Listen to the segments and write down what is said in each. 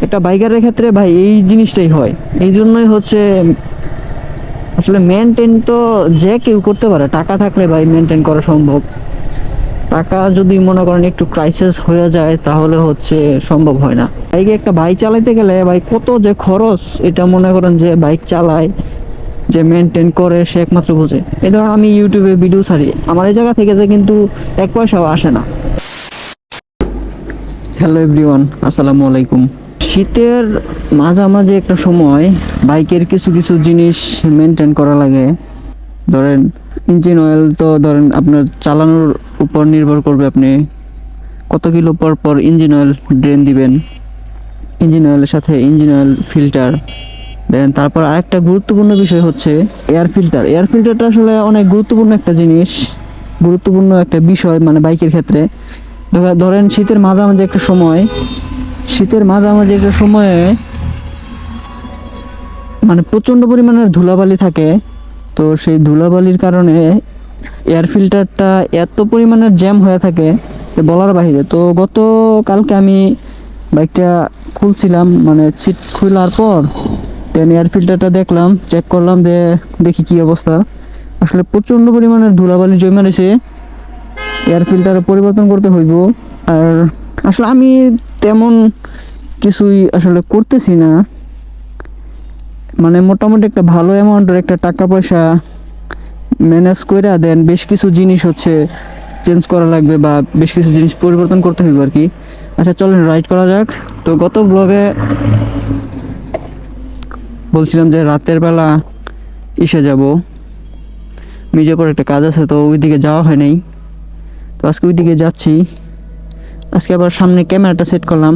একটা বাইকারের ক্ষেত্রে ভাই এই জিনিসটাই হয়। এই জন্যই হচ্ছে আসলে মেনটেন তো যে কেউ করতে পারে, টাকা থাকলে ভাই মেনটেন করা সম্ভব। টাকা যদি মনে করেন একটু ক্রাইসিস হয়ে যায় তাহলে হচ্ছে সম্ভব হয় না। বাইকে একটা বাইক চালাতে গেলে ভাই কত যে খরচ, এটা মনে করেন যে বাইক চালায়, যে মেনটেন করে সে একমাত্র বোঝে। এই ধরুন আমি ইউটিউবে ভিডিও ছাড়ি, আমার এই জায়গা থেকে যে কিন্তু এক পয়সাও আসে না। হ্যালো এভরিওয়ান, আসসালামু আলাইকুম। শীতের মাঝামাঝি একটা সময় বাইকের কিছু কিছু জিনিস মেনটেন করা লাগে। ধরেন ইঞ্জিন অয়েল, তো ধরেন আপনার চালানোর উপর নির্ভর করবে আপনি কত কিলো পর পর ইঞ্জিন অয়েল ড্রেন দিবেন। ইঞ্জিন অয়েলের সাথে ইঞ্জিন অয়েল ফিল্টার দেন। তারপর আরেকটা গুরুত্বপূর্ণ বিষয় হচ্ছে এয়ার ফিল্টার। এয়ার ফিল্টারটা আসলে অনেক গুরুত্বপূর্ণ একটা জিনিস, গুরুত্বপূর্ণ একটা বিষয় মানে বাইকের ক্ষেত্রে। ধরেন শীতের মাঝামাঝি একটা সময়ে মানে প্রচণ্ড পরিমাণের ধুলাবালি থাকে। তো সেই ধুলাবালির কারণে এয়ার ফিল্টারটা এত পরিমাণের জ্যাম হয়ে থাকে যে বলার বাইরে। তো গতকালকে আমি বাইকটা খুলছিলাম, মানে সিট খোলার পর দেন এয়ার ফিল্টারটা দেখলাম, চেক করলাম, দেখি কি অবস্থা। আসলে প্রচণ্ড পরিমাণের ধুলাবালি জমে রয়েছে, এয়ার ফিল্টারে পরিবর্তন করতে হইব। আর আসলে আমি তেমন কিছুই আসলে করতেছি না, মানে মোটামুটি একটা ভালো অ্যামাউন্টের একটা টাকা পয়সা ম্যানেজ কইরা দেন বেশ কিছু জিনিস হচ্ছে চেঞ্জ করা লাগবে বা বেশ কিছু জিনিস পরিবর্তন করতে হইব আর কি। আচ্ছা চলেন রাইড করা যাক। তো গত ব্লগে বলছিলাম যে রাতের বেলা যাব, মির্জাপুর একটা কাজ আছে, তো ওইদিকে যাওয়া হয় নাই। তো আজকে ওইদিকে যাচ্ছি। আজকে আবার সামনে ক্যামেরাটা সেট করলাম,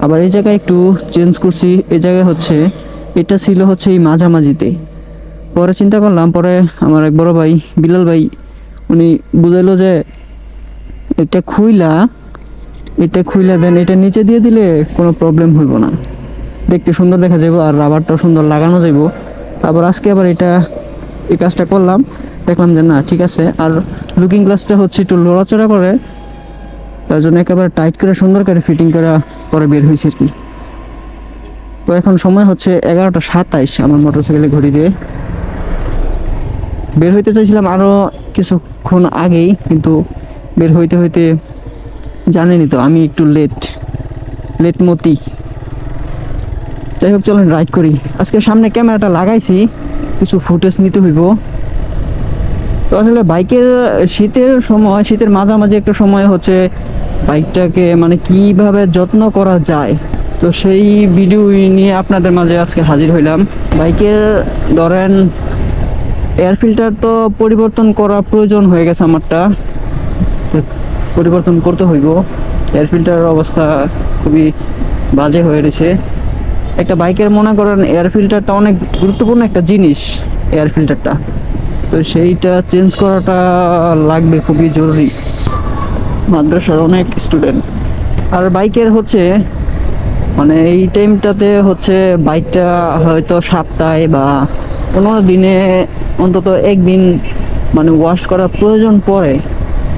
আবার এই জায়গায় একটু চেঞ্জ করছি। এই জায়গায় হচ্ছে এটা ছিল হচ্ছে এই মাঝামাঝিতে, পরে চিন্তা করলাম, পরে আমার এক বড় ভাই বিলাল ভাই উনি বুঝাইলো যে এটা খুইলা দেন এটা নিচে দিয়ে দিলে কোনো প্রবলেম হইব না, দেখতে সুন্দর দেখা যাবে আর রাবারটাও সুন্দর লাগানো যাইব। তারপর আজকে আবার এই কাজটা করলাম, দেখলাম যে না ঠিক আছে। আর লুকিং গ্লাসটা হচ্ছে একটু লড়াচড়া করে, তার জন্য একেবারে টাইট করে সুন্দর করে ফিটিং করা পরে বের হয়েছে আর কি। তো এখন সময় হচ্ছে 11:27 আমার মোটরসাইকেলের ঘড়ি দিয়ে। বের হইতে চাইছিলাম আরও কিছুক্ষণ আগেই, কিন্তু বের হইতে হইতে জানেনই তো আমি একটু লেটমতি। যাই হোক চলেন রাইড করি। আজকে সামনে ক্যামেরাটা লাগাইছি, কিছু ফুটেজ নিতে হইব। তো আসলে বাইকের শীতের মাঝামাঝি একটা সময় হচ্ছে বাইকটাকে মানে কিভাবে যত্ন করা যায়, তো সেই ভিডিও নিয়ে আপনাদের মাঝে আজকে হাজির হইলাম। বাইকের ধরেন এয়ার ফিল্টার তো পরিবর্তন করা প্রয়োজন হয়ে গেছে আমারটা, পরিবর্তন করতে হইব। এয়ার ফিল্টারের অবস্থা খুবই বাজে হয়ে রয়েছে। একটা বাইকের মনে করেন এয়ার ফিল্টারটা অনেক গুরুত্বপূর্ণ একটা জিনিস, এয়ার ফিল্টারটা। তো সেইটা চেঞ্জ করাটা লাগবে, খুবই জরুরি। মাদ্রাসার অনেক স্টুডেন্ট আর বাইকের হচ্ছে মানে এই টাইমটাতে হচ্ছে বাইকটা হয়তো সপ্তাহে বা 15 দিনে অন্তত একদিন মানে ওয়াশ করার প্রয়োজন পড়ে,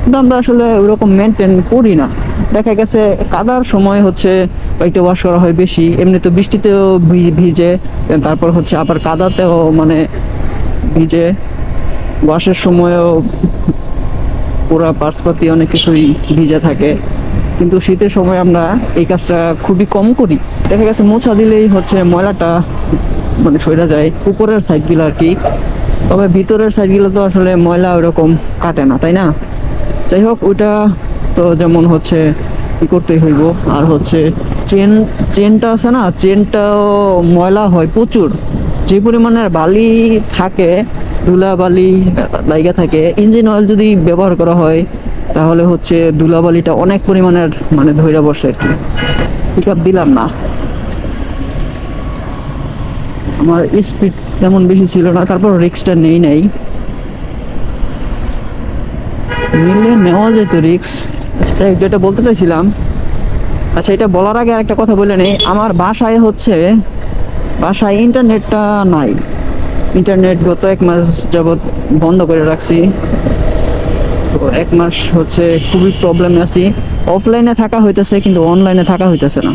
কিন্তু আমরা আসলে ওইরকম মেনটেন করি না। দেখা গেছে কাদার সময় হচ্ছে বাইকটা ওয়াশ করা হয় বেশি, এমনি তো বৃষ্টিতেও ভিজে, তারপর হচ্ছে আবার কাদাতেও মানে ভিজে, ওয়াশের সময়ও পুরা পার্সপাতি অনেক কিছুই ভিজে থাকে। কিন্তু শীতের সময় আমরা এই কাজটা খুবই কম করি। দেখা গেছে মোছা দিলেই হচ্ছে ময়লাটা মানে সইরা যায় উপরের সাইডগুলো আর কি, তবে ভিতরের সাইডগুলো তো আসলে ময়লা ওরকম কাটে না, তাই না? যাই হোক ওইটা তো যেমন হচ্ছে ই করতেই হইব। আর হচ্ছে চেনটা আছে না, চেনটাও ময়লা হয় প্রচুর, যে পরিমাণের বালি থাকে, ধুলাবালি জায়গা থাকে। ইঞ্জিন অয়েল যদি ব্যবহার করা হয় তাহলে হচ্ছে ধুলাবালিটা অনেক পরিমাণের মানে ধইরা বসে আর কি। পিক আপ দিলাম না, আমার স্পিড তেমন বেশি ছিল না, তারপর রিক্সটা নাই, নিলে নেওয়া যেত রিক্স। আচ্ছা যেটা বলতে চাইছিলাম, আচ্ছা এটা বলার আগে আরেকটা কথা বলে নেই। আমার বাসায় ইন্টারনেটটা নাই। ইন্টারনেট গত 1 মাস যাবৎ বন্ধ করে রাখছি। তো 1 মাস হচ্ছে খুবই প্রবলেমে আছি। অফলাইনে থাকা হইতেছে কিন্তু অনলাইনে থাকা হইতেছে না।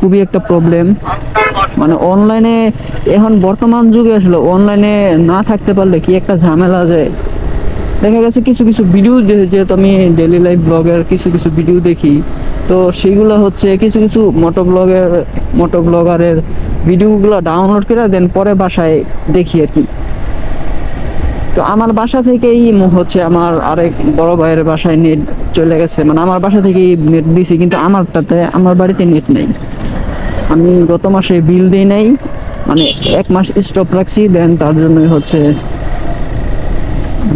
খুবই একটা প্রবলেম। মানে অনলাইনে এখন বর্তমান যুগে আসলে অনলাইনে না থাকতে পারলে কি একটা ঝামেলা, যে দেখা গেছে কিছু কিছু ভিডিও, যেহেতু আমি ডেইলি লাইফ ব্লগের কিছু কিছু ভিডিও দেখি, তো সেগুলো হচ্ছে কিছু কিছু মোটো ব্লগারের ভিডিওগুলো ডাউনলোড করে দেন পরে বাসায় দেখি আর কি। তো আমার বাসা থেকেই হচ্ছে আমার আরেক বড় ভাইয়ের বাসায় নেট চলে গেছে, মানে আমার বাসা থেকেই নেট দিছি, কিন্তু আমার বাড়িতে নেট নেই। আমি গত মাসে বিল দিই নাই, মানে 1 মাস স্টপ রাখছি, দেন তার জন্যই হচ্ছে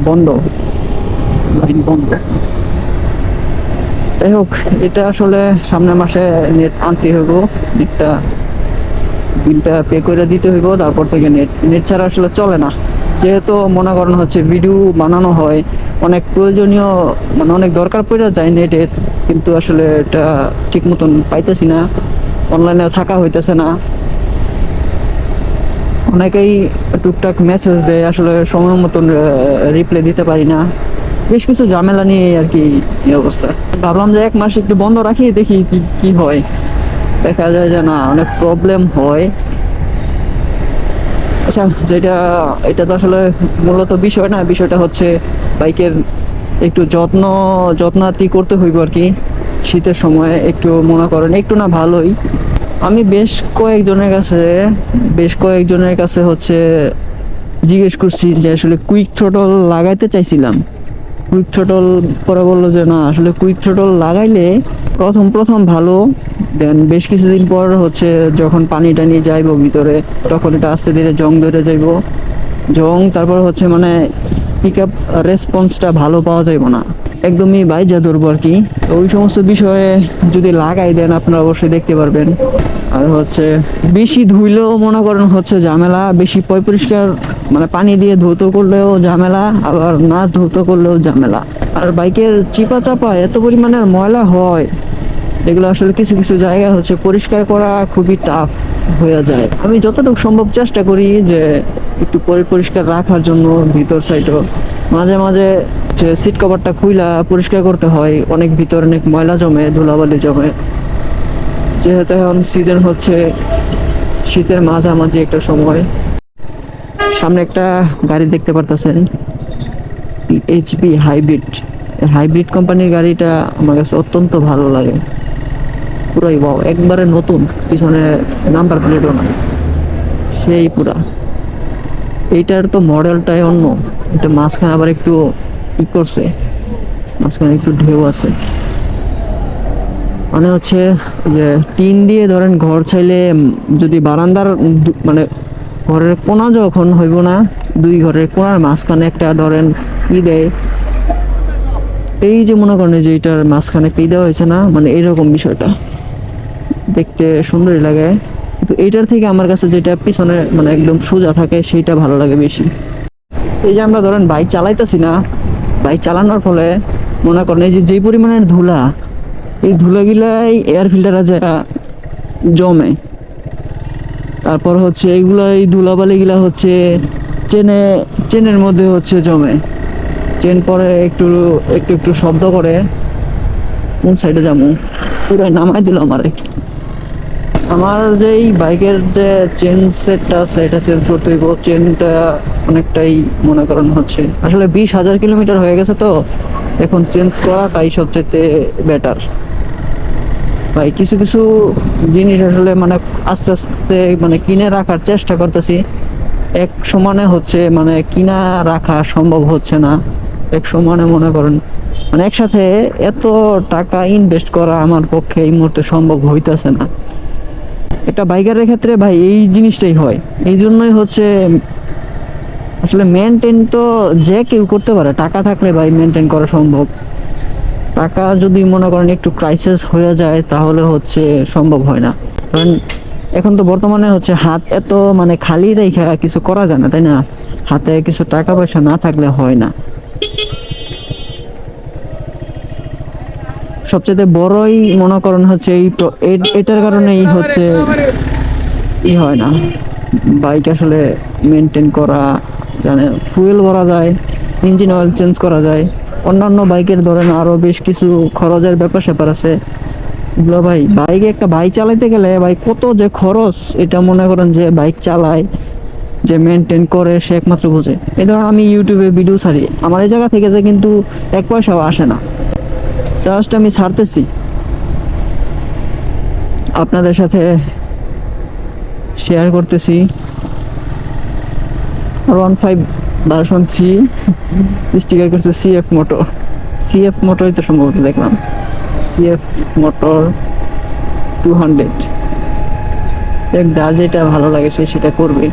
বন্ধ, লাইন বন্ধ। যাই হোক, এটা আসলে সামনের মাসে নেট আনতে হইব, নেটটা বিলটা পে করে দিতে হইব, তারপর থেকে নেট নেট ছাড়া আসলে চলে না। যেহেতু মনে করেন হচ্ছে ভিডিও বানানো হয়, অনেক প্রয়োজনীয়, মানে অনেক দরকার পড়ে যায় নেটের, কিন্তু আসলে এটা ঠিক মতন পাইতেছি না, অনলাইনে থাকা হইতেছে না। অনেকেই টুকটাক মেসেজ দেয়, আসলে সময় মতন রিপ্লাই দিতে পারি না, বেশ কিছু ঝামেলা নিয়ে আর কি এই অবস্থা। ভাবলাম যে 1 মাস একটু বন্ধ রাখি, দেখি কি কি হয়। দেখা যায় যে না, অনেক প্রবলেম হয়। আচ্ছা, এটা তো আসলে মূলত বিষয় না, বিষয়টা হচ্ছে বাইকের একটু যত্নাতি করতে হইব আর কি। শীতের সময় একটু মনে করেন একটু না ভালোই। আমি বেশ কয়েকজনের কাছে হচ্ছে জিজ্ঞেস করছি যে আসলে কুইক থ্রোটল লাগাইতে চাইছিলাম। কুইক থ্রোটল পরে বললো যে না, আসলে কুইক থ্রোটল লাগাইলে প্রথম প্রথম ভালো, দেন বেশ কিছুদিন পর হচ্ছে যখন পানি টানি যাইবো ভিতরে, তখন এটা আস্তে ধীরে জং ধরে যাইবো। তারপর হচ্ছে মানে পিক আপ রেসপন্সটা ভালো পাওয়া যাইবো না, একদমই বাইজা ধরবো আর কি। তো ওই সমস্ত বিষয়ে যদি লাগাই দেন আপনারা অবশ্যই দেখতে পারবেন। আর হচ্ছে বেশি ধুইলেও মনে করেন হচ্ছে ঝামেলা, বেশি পরিষ্কার মানে পানি দিয়ে ধৌত করলেও ঝামেলা, আবার না ধৌত করলেও ঝামেলা। আর বাইকের চিপা চাপা এত পরিমাণের ময়লা হয়, এগুলো আসলে কিছু কিছু জায়গা হচ্ছে পরিষ্কার করা খুবই টাফ হয়ে যায়। আমি যতটুকু সম্ভব চেষ্টা করি যে একটু পরিষ্কার রাখার জন্য ভিতর সাইডও মাঝে মাঝে যে সিট কভারটা খুইলা পরিষ্কার করতে হয়, অনেক ভিতর অনেক ময়লা জমে, ধুলাবালি জমে। যেহেতু এখন সিজন হচ্ছে শীতের মাঝামাঝি একটা সময়। সামনে একটা গাড়ি দেখতে পারতেছেন, এইচপি হাইব্রিড। হাইব্রিড কোম্পানির গাড়িটা আমার কাছে অত্যন্ত ভালো লাগে, পুরাই বাও, একবারে নতুন, পিছনে নাম্বার প্লেটও নাই, সেই পুরা। এইটার তো মডেলটাই অন্য, এটা মাঝখানে আবার একটু ই করছে, মাঝখানে একটু ঢেউ আছে। মানে হচ্ছে যে টিন দিয়ে ধরেন ঘর চাইলে, যদি বারান্দার মানে ঘরের কোনা যখন হইব না, দুই ঘরের কোনার মাঝখানে একটা ধরেন ই দেয়, এই যে মনে করেন যে এটার মাঝখানে একটা ই দেওয়া হয়েছে না, মানে এরকম বিষয়টা দেখতে সুন্দরই লাগে। কিন্তু এইটার থেকে আমার কাছে যেটা পিছনে মানে একদম সোজা থাকে সেইটা ভালো লাগে বেশি। এই যে আমরা ধরেন বাইক চালাইতেছি না, বাইক চালানোর ফলে মনে করেন এই যে যেই পরিমাণের ধুলা, এই ধুলাগুলাই এয়ার ফিল্টারে যা জমে, তারপর হচ্ছে এই ধুলাবালিগুলা হচ্ছে চেনের মধ্যে হচ্ছে জমে, চেন পরে একটু একটু একটু শব্দ করে। কোন সাইডে যাবো, পুরাই নামাই দিল আমারে। আমার যেই বাইকের যে চেন সেটটা আছে এটা চেঞ্জ করতে হইব। চেনটা অনেকটাই মনে করেন হচ্ছে আসলে 20,000 কিলোমিটার হয়ে গেছে, তো এখন চেঞ্জ করাটাই সবচেয়ে বেটার ভাই। কিছু কিছু জিনিস আসলে মানে আস্তে আস্তে মানে কিনে রাখার চেষ্টা করতেছি, এক সমানে হচ্ছে মানে কিনা রাখা সম্ভব হচ্ছে না। এক সমানে মনে করেন মানে একসাথে এত টাকা ইনভেস্ট করা আমার পক্ষে এই মুহূর্তে সম্ভব হইতেছে না। একটা বাইকারের ক্ষেত্রে ভাই এই জিনিসটাই হয়, এই জন্যই হচ্ছে আসলে মেনটেন তো যে কেউ করতে পারে, টাকা থাকলে ভাই মেনটেন করা সম্ভব। টাকা যদি মনে করেন একটু ক্রাইসিস হয়ে যায় তাহলে হচ্ছে সম্ভব হয় না। কারণ এখন তো বর্তমানে হচ্ছে হাত এত মানে খালি রেখে কিছু করা যায় না, তাই না? হাতে কিছু টাকা পয়সা না থাকলে হয় না। সবচেয়ে বড়ই মনে করেন হচ্ছে এটার কারণেই হচ্ছে হয় না বাইক আসলে মেনটেন করা, জানে ফুয়েল ভরা যায়, ইঞ্জিন অয়েল চেঞ্জ করা যায়, অন্যান্য বাইকের ধরেন আরো বেশ কিছু খরচের ব্যাপার স্যাপার আছে, এগুলো ভাই, বাইকে একটা বাইক চালাইতে গেলে ভাই কত যে খরচ, এটা মনে করেন যে বাইক চালায়, যে মেনটেন করে সে একমাত্র বোঝে। এই ধরুন আমি ইউটিউবে ভিডিও ছাড়ি, আমার এই জায়গা থেকে যে কিন্তু 1 পয়সাও আসে না, জাস্ট আমি ছাড়তেছি আপনাদের সাথে শেয়ার করতেছি। 15 ভার্সন 3 স্টিকার করছে সিএফ মোটর। সিএফ মোটরই তো সম্ভবত দেখলাম, সিএফ মোটর 200। দেখ, যার যেটা ভালো লাগে সে সেটা করবে।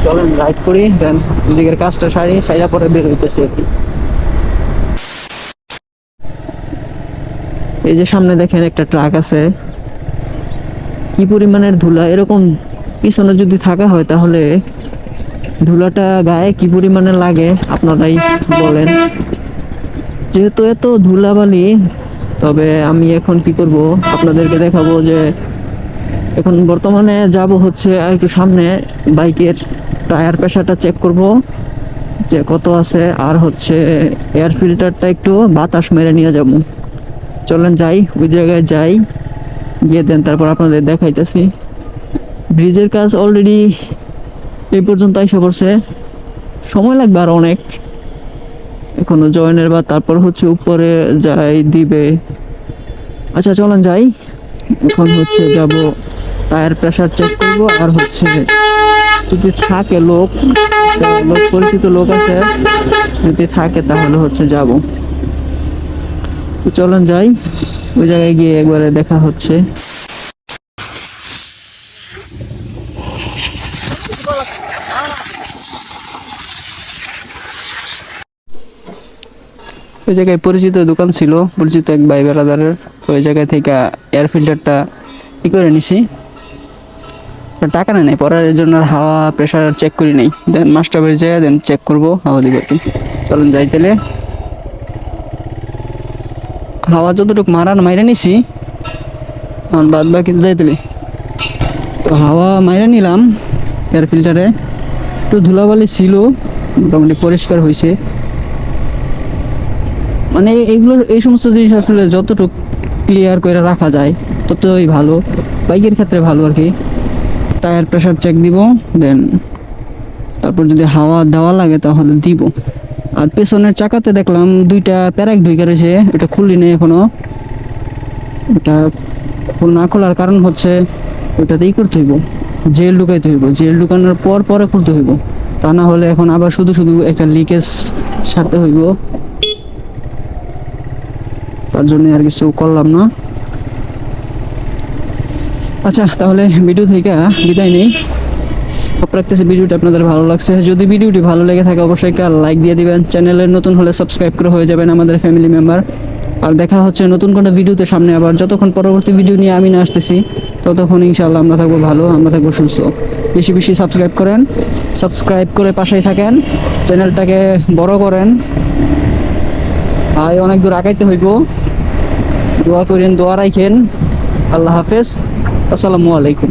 চলেন রাইড করি, দেন ওদিকের কাজটা সাইডা পরে বের হইতেছি আর কি। এই যে সামনে দেখেন একটা ট্রাক আছে, কি পরিমাণের ধুলা, এরকম পিছনে যদি থাকা হয় তাহলে ধুলাটা গায়ে কি পরিমাণে লাগে আপনারাই বলেন। যেহেতু এত ধুলাবালি, তবে আমি এখন কি করব আপনাদেরকে দেখাবো যে এখন বর্তমানে যাব হচ্ছে আর একটু সামনে, বাইকের টায়ার প্রেসারটা চেক করব যে কত আছে, আর হচ্ছে এয়ার ফিল্টারটা একটু বাতাস মেরে নিয়ে যাব। চলেন যাই, ওই জায়গায় যাই, গিয়ে দেন তারপর আপনাদের দেখাইতেছি। ব্রিজের কাজ অলরেডি এই পর্যন্ত এসে পড়ছে, সময় লাগবে আর অনেক এখনো জয়েনের, বা তারপর হচ্ছে উপরে যাই দিবে। আচ্ছা চলেন যাই, এখন হচ্ছে যাব টায়ার প্রেসার চেক করব, আর হচ্ছে যদি থাকে লোক, পরিচিত লোক আছে, যদি থাকে তাহলে হচ্ছে যাব। তো চলেন যাই, ওই জায়গায় গিয়ে একবারে দেখা হচ্ছে। ওই জায়গায় পরিচিত দোকান ছিল, পরিচিত এক ভাই বেড়াদারের, ওই জায়গা থেকে এয়ার ফিল্টারটা ই করে নিছি। টাকা নেই পরার জন্য, আর হাওয়া প্রেশার চেক করি নাই, দেন মাস্টার বাড়ি যায় দেন চেক করবো হাওয়া দিব কি। চলুন যাই তাহলে, হাওয়া যতটুকু মাইরে নিছি, বাদ বাকি যাই তাহলে। তো হাওয়া মাইরে নিলাম এয়ার ফিল্টারে, একটু ধুলাবালি ছিল, মোটামুটি পরিষ্কার হয়েছে। মানে এইগুলো, এই সমস্ত জিনিস আসলে যতটুকু ক্লিয়ার করে রাখা যায় ততই ভালো, বাইকের ক্ষেত্রে ভালো আর কি। টায়ার প্রেসার চেক দিব, দেন তারপর যদি হাওয়া দেওয়া লাগে তাহলে দিব। আর পেছনের চাকাতে দেখলাম দুইটা প্যারাক ঢুকে রয়েছে, এটা খুললি নেই এখনো। এটা না খোলার কারণ হচ্ছে ওইটাতেই করতে হইব, জেল ঢুকাইতে হইব, জেল ঢুকানোর পর পরে খুলতে হইব, তা না হলে এখন আবার শুধু শুধু একটা লিকেজ সারতে হইব, তার জন্য আর কিছু করলাম না। আচ্ছা তাহলে ভিডিও থেকে বিদায় নেই, রাখতেছি ভিডিওটা আপনাদের ভালো লাগছে। যদি ভিডিওটি ভালো লেগে থাকে অবশ্যই একটা লাইক দিয়ে দিবেন, চ্যানেলের নতুন হলে সাবস্ক্রাইব করে হয়ে যাবেন আমাদের ফ্যামিলি মেম্বার। আর দেখা হচ্ছে নতুন কোনো ভিডিওতে সামনে, আবার যতক্ষণ পরবর্তী ভিডিও নিয়ে আমি না আসতেছি ততক্ষণ ইনশাআল্লাহ আমরা থাকবো ভালো, আমরা থাকবো সুস্থ। বেশি বেশি সাবস্ক্রাইব করেন, সাবস্ক্রাইব করে পাশেই থাকেন, চ্যানেলটাকে বড় করেন, আর অনেক দূর আগাইতে হইব। দোয়া করেন, দোয়া রাখেন। আল্লাহ হাফেজ, আসসালামু আলাইকুম।